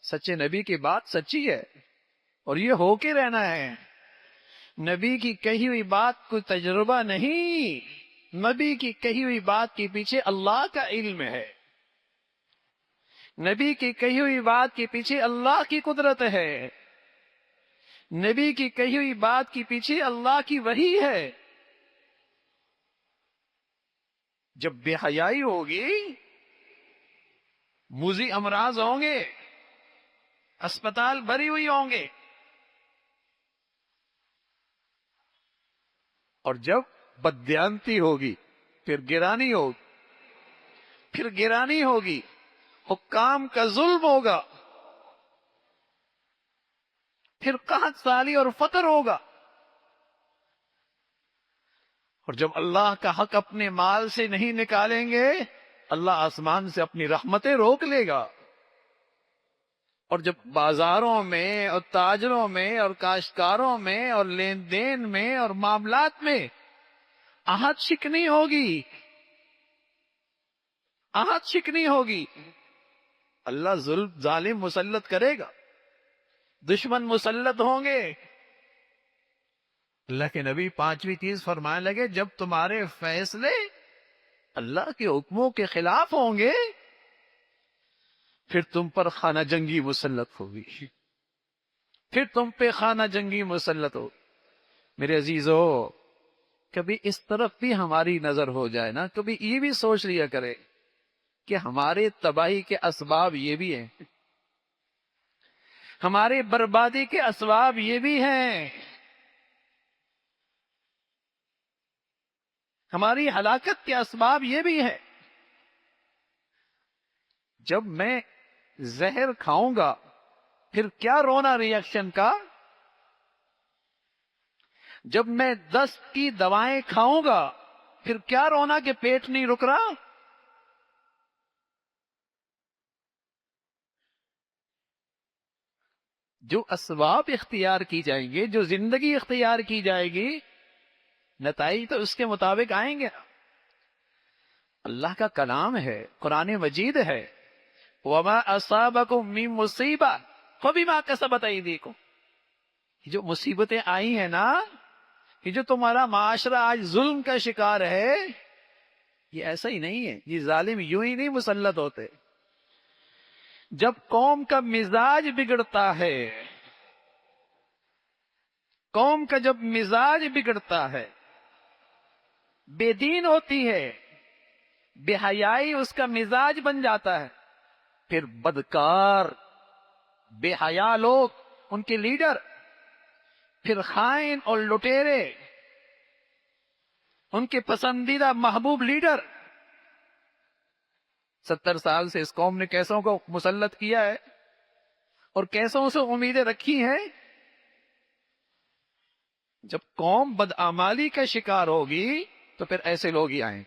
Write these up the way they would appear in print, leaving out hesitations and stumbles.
سچے نبی کی بات سچی ہے اور یہ ہو کے رہنا ہے. نبی کی کہی ہوئی بات کوئی تجربہ نہیں، نبی کی کہی ہوئی بات کے پیچھے اللہ کا علم ہے، نبی کی کہی ہوئی بات کے پیچھے اللہ کی قدرت ہے، نبی کی کہی ہوئی بات کے پیچھے اللہ کی وحی ہے. جب بے حیائی ہوگی، موذی امراض ہوں گے، اسپتال بھری ہوئی ہوں گے، اور جب بددیانتی ہوگی، پھر گرانی ہوگی، پھر گرانی ہوگی، حکام کا ظلم ہوگا، پھر قحط سالی اور فقر ہوگا. اور جب اللہ کا حق اپنے مال سے نہیں نکالیں گے، اللہ آسمان سے اپنی رحمتیں روک لے گا. اور جب بازاروں میں اور تاجروں میں اور کاشتکاروں میں اور لین دین میں اور معاملات میں آہت شکنی ہوگی، آہت شکنی ہوگی، اللہ ظالم مسلط کرے گا، دشمن مسلط ہوں گے. اللہ کے نبی پانچویں چیز فرمانے لگے، جب تمہارے فیصلے اللہ کے حکموں کے خلاف ہوں گے پھر تم پر خانہ جنگی مسلط ہوگی، پھر تم پہ خانہ جنگی مسلط ہو. میرے عزیزو، کبھی اس طرف بھی ہماری نظر ہو جائے نا، کبھی یہ بھی سوچ لیا کرے کہ ہمارے تباہی کے اسباب یہ بھی ہیں، ہمارے بربادی کے اسباب یہ بھی ہیں، ہماری ہلاکت کے اسباب یہ بھی ہیں. جب میں زہر کھاؤں گا پھر کیا رونا ریئیکشن کا، جب میں دست کی دوائیں کھاؤں گا پھر کیا رونا کہ پیٹ نہیں رک رہا. جو اسباب اختیار کی جائیں گے، جو زندگی اختیار کی جائے گی، نتائج تو اس کے مطابق آئیں گے. اللہ کا کلام ہے، قرآن مجید ہے، وَمَا أَصَابَكُم مِّن مُّصِيبَةٍ فَبِمَا كَسَبَتْ أَيْدِيكُمْ. جو مصیبتیں آئی ہیں نا، یہ جو تمہارا معاشرہ آج ظلم کا شکار ہے، یہ ایسا ہی نہیں ہے، یہ ظالم یوں ہی نہیں مسلط ہوتے. جب قوم کا مزاج بگڑتا ہے، قوم کا جب مزاج بگڑتا ہے، بے دین ہوتی ہے، بے حیائی اس کا مزاج بن جاتا ہے، پھر بدکار بے حیا لوگ ان کے لیڈر، پھر خائن اور لٹیرے ان کے پسندیدہ محبوب لیڈر. 70 سال سے اس قوم نے کیسوں کو مسلط کیا ہے اور کیسوں سے امیدیں رکھی ہیں. جب قوم بدعمالی کا شکار ہوگی تو پھر ایسے لوگ ہی آئیں،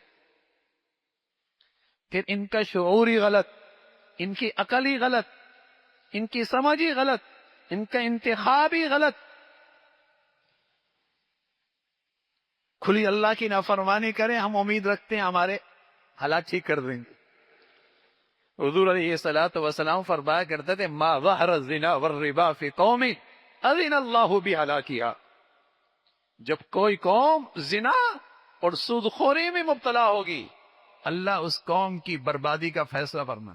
پھر ان کا شعور ہی غلط، ان کی عقل ہی غلط، ان کی سمجھ ہی غلط، ان کا انتخاب ہی غلط. کھلی اللہ کی نافرمانی کریں، ہم امید رکھتے ہیں ہمارے حالات ٹھیک کر دیں گے. حضور علیہ الصلوۃ والسلام فرمایا کرتے تھے، ما ظہر الزنا والربا فی قوم اذن اللہ بہلاکہا. جب کوئی قوم زنا اور سود خوری میں مبتلا ہوگی، اللہ اس قوم کی بربادی کا فیصلہ فرما.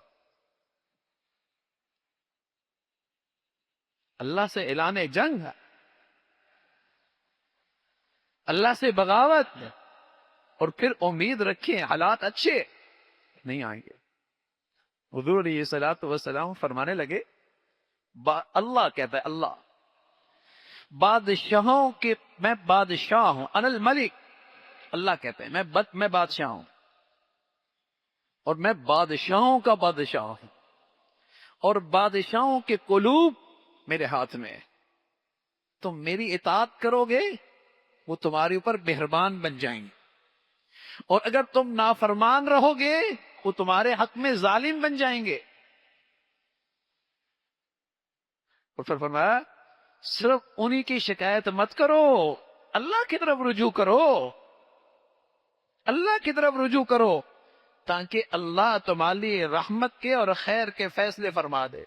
اللہ سے اعلان جنگ ہے، اللہ سے بغاوت ہے، اور پھر امید رکھیں حالات اچھے نہیں آئیں گے. حضور علیہ الصلوۃ والسلام فرمانے لگے، اللہ کہتا ہے، اللہ بادشاہوں کے میں بادشاہ ہوں، انا الملک. اللہ کہتے ہیں میں بادشاہ ہوں، اور میں بادشاہوں کا بادشاہ ہوں، اور بادشاہوں کے قلوب میرے ہاتھ میں ہے. تم میری اطاعت کرو گے وہ تمہارے اوپر مہربان بن جائیں گے، اور اگر تم نافرمان رہو گے وہ تمہارے حق میں ظالم بن جائیں گے. اور پھر فرمایا، صرف انہی کی شکایت مت کرو، اللہ کی طرف رجوع کرو، اللہ کی طرف رجوع کرو، تاکہ اللہ تمہاری رحمت کے اور خیر کے فیصلے فرما دے.